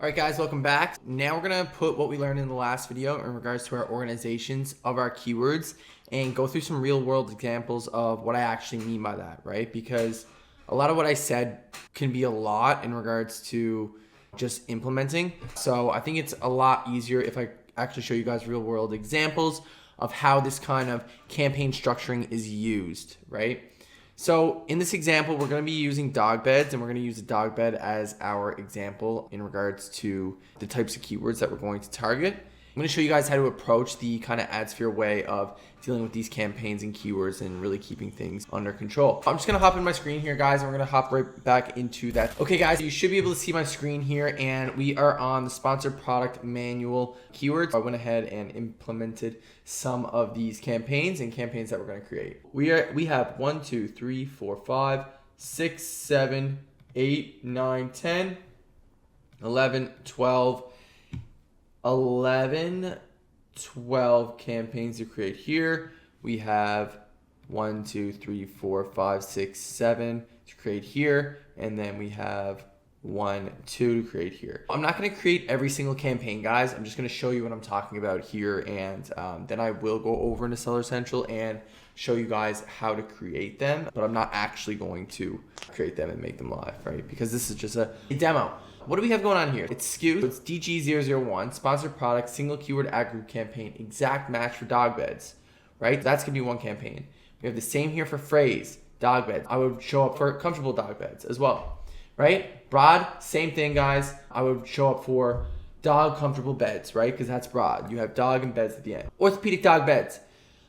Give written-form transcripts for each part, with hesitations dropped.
All right, guys, welcome back. Now we're going to put what we learned in the last video in regards to our organizations of our keywords and go through some real world examples of what I actually mean by that, right? Because a lot of what I said can be a lot in regards to just implementing. So I think it's a lot easier if I actually show you guys real world examples of how this kind of campaign structuring is used, right? So in this example, we're going to be using dog beds, and we're going to use a dog bed as our example in regards to the types of keywords that we're going to target. I'm going to show you guys how to approach the kind of ad sphere way of dealing with these campaigns and keywords and really keeping things under control. I'm just going to hop in my screen here, guys, and we're going to hop right back into that. Okay, guys, you should be able to see my screen here, and we are on the sponsored product manual keywords. I went ahead and implemented some of these campaigns and campaigns that we're going to create. We have 1, 2, 3, 4, 5, 6, 7, 8, 9, 10, 11, 12 campaigns to create here. We have 1, 2, 3, 4, 5, 6, 7 to create here, and then we have 1, 2 to create here. I'm not going to create every single campaign, guys. I'm just going to show you what I'm talking about here, and then I will go over into Seller Central and show you guys how to create them, but I'm not actually going to create them and make them live, right? Because this is just a demo. What do we have going on here? It's SKU, it's DG001, sponsored product, single keyword ad group campaign, exact match for dog beds, right? That's gonna be one campaign. We have the same here for phrase, dog beds. I would show up for comfortable dog beds as well, right? Broad, same thing, guys. I would show up for dog comfortable beds, right? Because that's broad. You have dog and beds at the end. Orthopedic dog beds.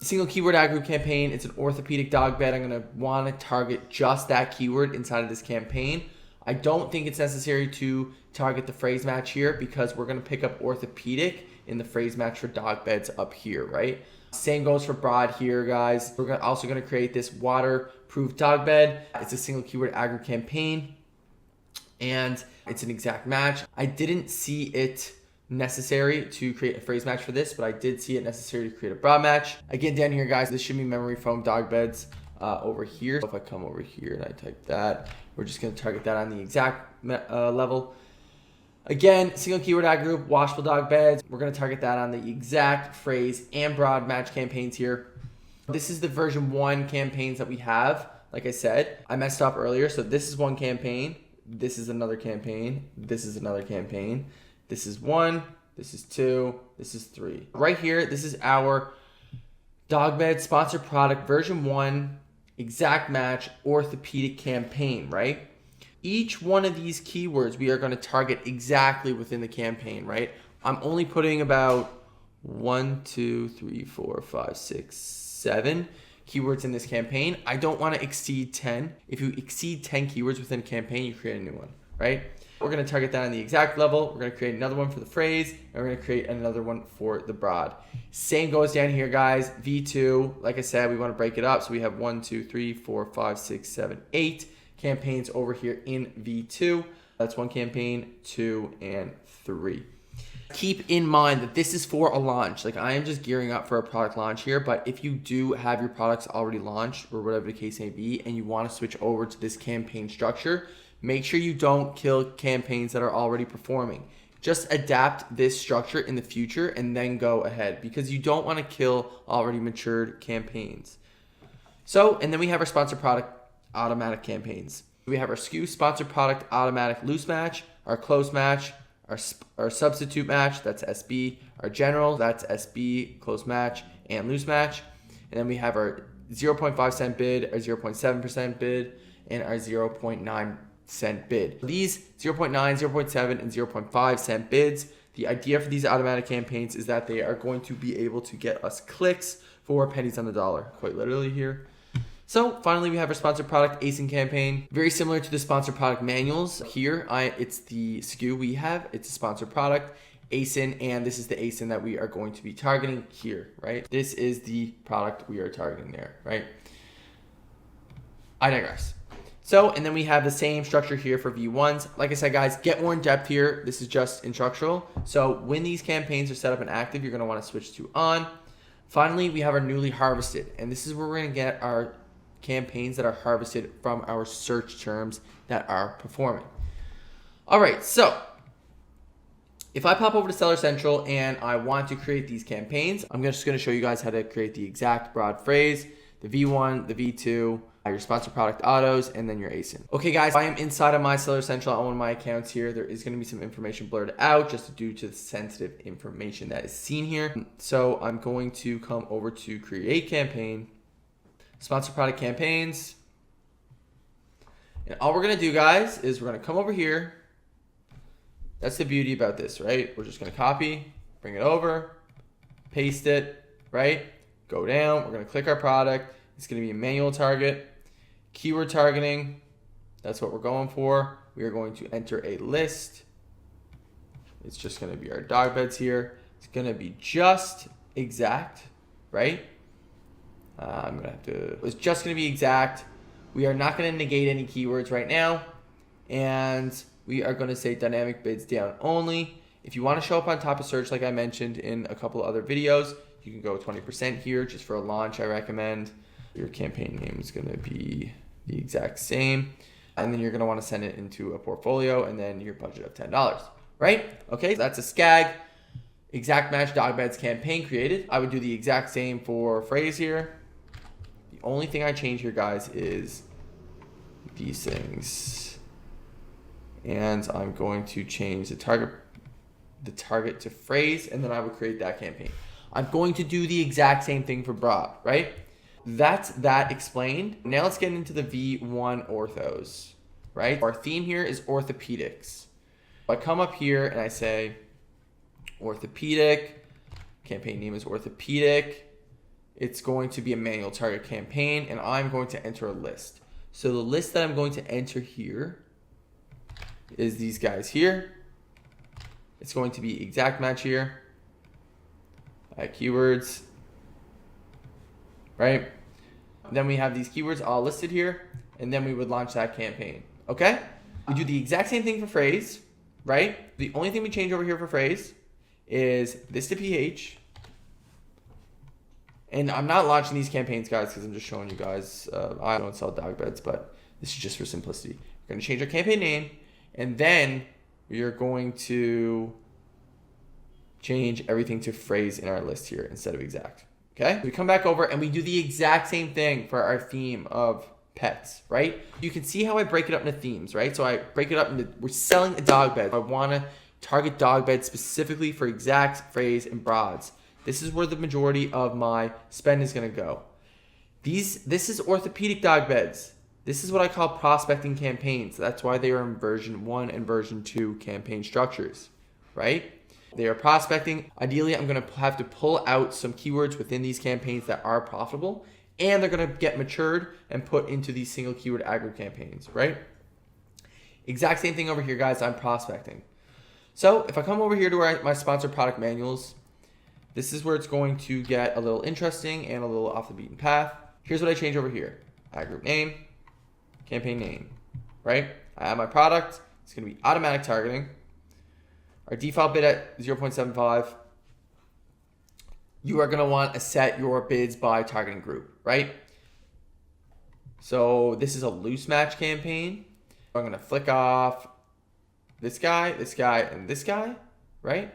Single keyword ad group campaign, it's an orthopedic dog bed. I'm gonna wanna target just that keyword inside of this campaign. I don't think it's necessary to target the phrase match here because we're going to pick up orthopedic in the phrase match for dog beds up here, right? Same goes for broad here, guys. We're also going to create this waterproof dog bed. It's a single keyword ad group campaign, and it's an exact match. I didn't see it necessary to create a phrase match for this, but I did see it necessary to create a broad match. Again, down here, guys, this should be memory foam dog beds. Over here. So if I come over here and I type that, we're just going to target that on the exact level. Again, single keyword ad group, washable dog beds. We're going to target that on the exact phrase and broad match campaigns here. This is the version 1 campaigns that we have. Like I said, I messed up earlier. So this is one campaign. This is another campaign. This is another campaign. This is 1. This is 2. This is 3. Right here, this is our dog bed sponsored product version 1. Exact match orthopedic campaign, right? Each one of these keywords we are going to target exactly within the campaign, right? I'm only putting about 1, 2, 3, 4, 5, 6, 7 keywords in this campaign. I don't want to exceed 10. If you exceed 10 keywords within a campaign, you create a new one, right? We're going to target that on the exact level. We're going to create another one for the phrase, and we're going to create another one for the broad. Same goes down here, guys. V2, like I said, we want to break it up. So we have 1, 2, 3, 4, 5, 6, 7, 8 campaigns over here in V2. That's one campaign, 2, and 3. Keep in mind that this is for a launch. Like, I am just gearing up for a product launch here, but if you do have your products already launched or whatever the case may be, and you want to switch over to this campaign structure, make sure you don't kill campaigns that are already performing. Just adapt this structure in the future and then go ahead because you don't want to kill already matured campaigns. So, and then we have our sponsored product automatic campaigns. We have our SKU sponsored product automatic loose match, our close match, our substitute match, that's SB, our general, that's SB, close match, and loose match. And then we have our 0.5 cent bid, our 0.7% bid, and our 0.9 cent bid. These 0.9, 0.7, and 0.5 cent bids, the idea for these automatic campaigns is that they are going to be able to get us clicks for pennies on the dollar, quite literally here. So finally, we have our sponsored product ASIN campaign. Very similar to the sponsored product manuals. Here, it's the SKU we have. It's a sponsored product ASIN, and this is the ASIN that we are going to be targeting here, right? This is the product we are targeting there, right? I digress. So, and then we have the same structure here for V1s. Like I said, guys, get more in depth here. This is just instructional. So when these campaigns are set up and active, you're going to want to switch to on. Finally, we have our newly harvested, and this is where we're going to get our campaigns that are harvested from our search terms that are performing. All right, so If I pop over to Seller Central and I want to create these campaigns, I'm just going to show you guys how to create the exact broad phrase, the V1, the V2, your sponsored product autos, and then your ASIN. Okay guys, I am inside of my Seller Central on one of my accounts here. There is going to be some information blurred out just due to the sensitive information that is seen here. So I'm going to come over to create campaign, sponsored product campaigns. And all we're going to do, guys, is we're going to come over here. That's the beauty about this, right? We're just going to copy, bring it over, paste it, right? Go down. We're going to click our product. It's going to be a manual target. Keyword targeting. That's what we're going for. We are going to enter a list. It's just going to be our dog beds here. It's going to be just exact, right? It's just going to be exact. We are not going to negate any keywords right now. And we are going to say dynamic bids down only. If you want to show up on top of search, like I mentioned in a couple of other videos, you can go 20% here just for a launch, I recommend. Your campaign name is going to be the exact same. And then you're going to want to send it into a portfolio and then your budget of $10, right? Okay, that's a SCAG, exact match dog beds campaign created. I would do the exact same for phrase here. The only thing I change here, guys, is these things. And I'm going to change the target to phrase, and then I would create that campaign. I'm going to do the exact same thing for broad, right? That's that explained. Now let's get into the V1 orthos, right? Our theme here is orthopedics. I come up here and I say orthopedic, campaign name is orthopedic. It's going to be a manual target campaign, and I'm going to enter a list. So the list that I'm going to enter here is these guys here. It's going to be exact match here. Keywords, right? Then we have these keywords all listed here, and then we would launch that campaign. Okay? We do the exact same thing for phrase, right? The only thing we change over here for phrase is this to PH. And I'm not launching these campaigns, guys, because I'm just showing you guys. I don't sell dog beds, but this is just for simplicity. We're going to change our campaign name, and then we are going to change everything to phrase in our list here instead of exact. Okay? We come back over and we do the exact same thing for our theme of pets, right? You can see how I break it up into themes, right? So I break it up into, we're selling a dog bed. I want to target dog beds specifically for exact, phrase, and broads. This is where the majority of my spend is going to go. This is orthopedic dog beds. This is what I call prospecting campaigns. That's why they are in version 1 and version 2 campaign structures, right? They are prospecting. Ideally, I'm going to have to pull out some keywords within these campaigns that are profitable, and they're going to get matured and put into these single keyword aggro campaigns, right? Exact same thing over here, guys. I'm prospecting. So if I come over here to my sponsored product manuals, this is where it's going to get a little interesting and a little off the beaten path. Here's what I change over here. Ad group name, campaign name, right? I have my product. It's going to be automatic targeting. Our default bid at 0.75. You are going to want to set your bids by targeting group, right? So this is a loose match campaign. I'm going to flick off this guy, and this guy, right?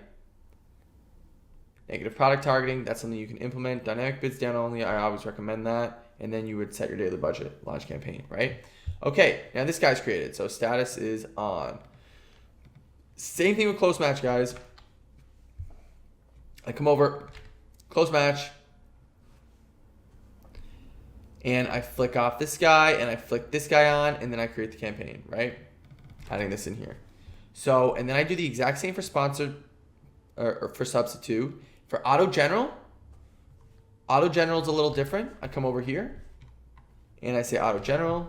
Negative product targeting, that's something you can implement. Dynamic bids down only, I always recommend that. And then you would set your daily budget, launch campaign, right? Okay, now this guy's created, so status is on. Same thing with close match, guys. I come over, close match, and I flick off this guy, and I flick this guy on, and then I create the campaign, right? Adding this in here. So, and then I do the exact same for sponsored, or for substitute. For auto general is a little different. I come over here, and I say auto general.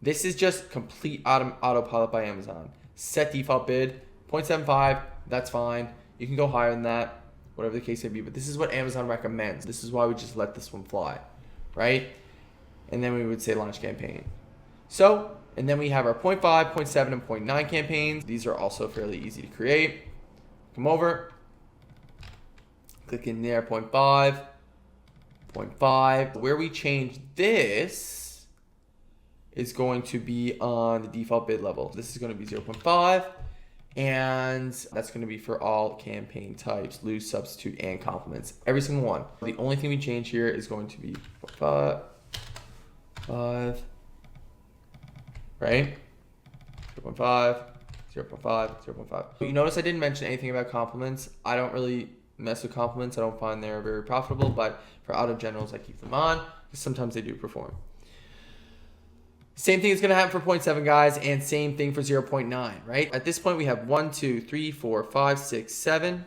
This is just complete autopilot by Amazon. Set default bid, 0.75, that's fine. You can go higher than that, whatever the case may be, but this is what Amazon recommends. This is why we just let this one fly, right? And then we would say launch campaign. So, and then we have our 0.5, 0.7, and 0.9 campaigns. These are also fairly easy to create. Come over, click in there, 0.5, 0.5. Where we change this is going to be on the default bid level. This is going to be 0.5, And that's going to be for all campaign types, lose, substitute, and compliments. Every single one. The only thing we change here is going to be 5, right? 0.5, 0.5, 0.5. You notice I didn't mention anything about compliments. I don't really mess with compliments. I don't find they're very profitable, but for auto generals, I keep them on because sometimes they do perform. Same thing is going to happen for 0.7, guys, and same thing for 0.9, right? At this point, we have 1, 2, 3, 4, 5, 6, 7,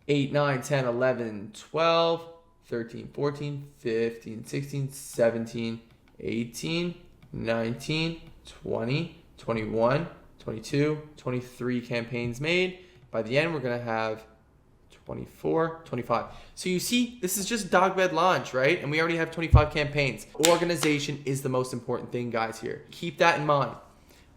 8, 9, 10, 11, 12, 13, 14, 15, 16, 17, 18, 19, 20, 21, 22, 23 campaigns made. By the end, we're going to have 24, 25. So you see, this is just dog bed launch, right? And we already have 25 campaigns. Organization is the most important thing, guys, here. Keep that in mind,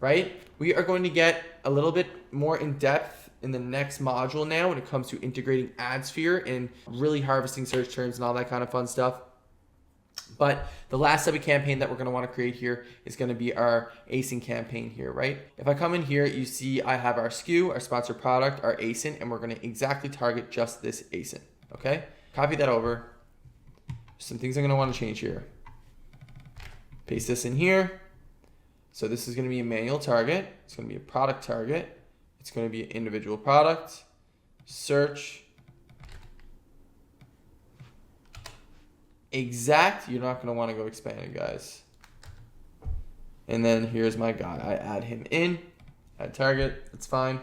right? We are going to get a little bit more in depth in the next module now when it comes to integrating AdSphere and really harvesting search terms and all that kind of fun stuff. But the last type of campaign that we're going to want to create here is going to be our ASIN campaign here, right? If I come in here, you see I have our SKU, our sponsored product, our ASIN, and we're going to exactly target just this ASIN, okay? Copy that over. Some things I'm going to want to change here. Paste this in here. So this is going to be a manual target. It's going to be a product target. It's going to be an individual product. Search. Exact, you're not going to want to go expanded, guys. And then here's my guy. I add him in, add target, that's fine,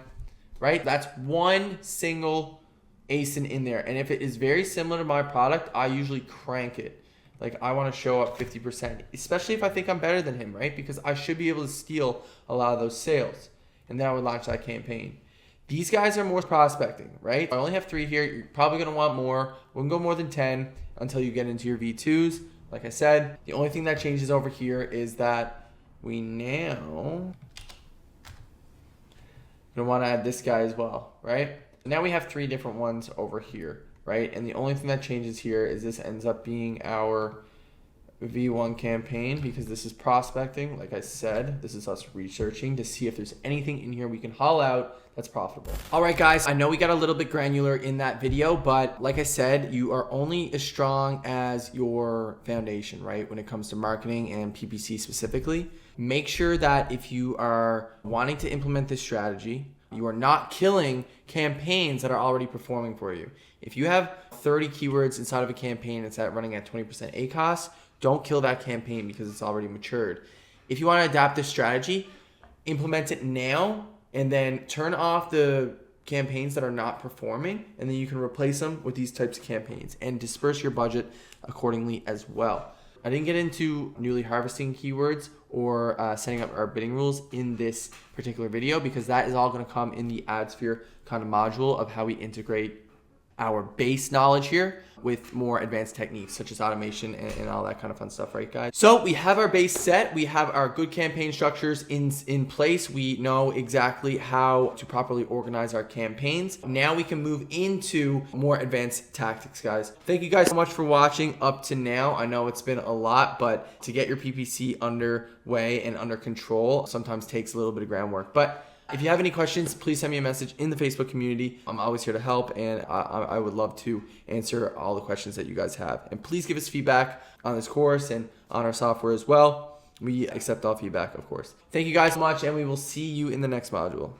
right? That's one single ASIN in there. And if it is very similar to my product, I usually crank it. Like I want to show up 50%, especially if I think I'm better than him, right? Because I should be able to steal a lot of those sales. And then I would launch that campaign. These guys are more prospecting, right? I only have 3 here. You're probably going to want more. We can go more than 10 until you get into your V2s. Like I said, the only thing that changes over here is that we now going to want to add this guy as well, right? Now we have 3 different ones over here, right? And the only thing that changes here is this ends up being our V1 campaign because this is prospecting. Like I said, this is us researching to see if there's anything in here we can haul out that's profitable. All right, guys, I know we got a little bit granular in that video, but like I said, you are only as strong as your foundation, right? When it comes to marketing and PPC specifically, make sure that if you are wanting to implement this strategy, you are not killing campaigns that are already performing for you. If you have 30 keywords inside of a campaign that's running at 20% ACoS, don't kill that campaign because it's already matured. If you want to adapt this strategy, implement it now and then turn off the campaigns that are not performing, and then you can replace them with these types of campaigns and disperse your budget accordingly as well. I didn't get into newly harvesting keywords or setting up our bidding rules in this particular video because that is all going to come in the AdSphere kind of module of how we integrate our base knowledge here with more advanced techniques such as automation and all that kind of fun stuff, right, guys? So we have our base set. We have our good campaign structures in place. We know exactly how to properly organize our campaigns. Now we can move into more advanced tactics, guys. Thank you guys so much for watching up to now. I know it's been a lot, but to get your PPC underway and under control sometimes takes a little bit of groundwork. But if you have any questions, please send me a message in the Facebook community. I'm always here to help, and I would love to answer all the questions that you guys have. And please give us feedback on this course and on our software as well. We accept all feedback, of course. Thank you guys so much, and we will see you in the next module.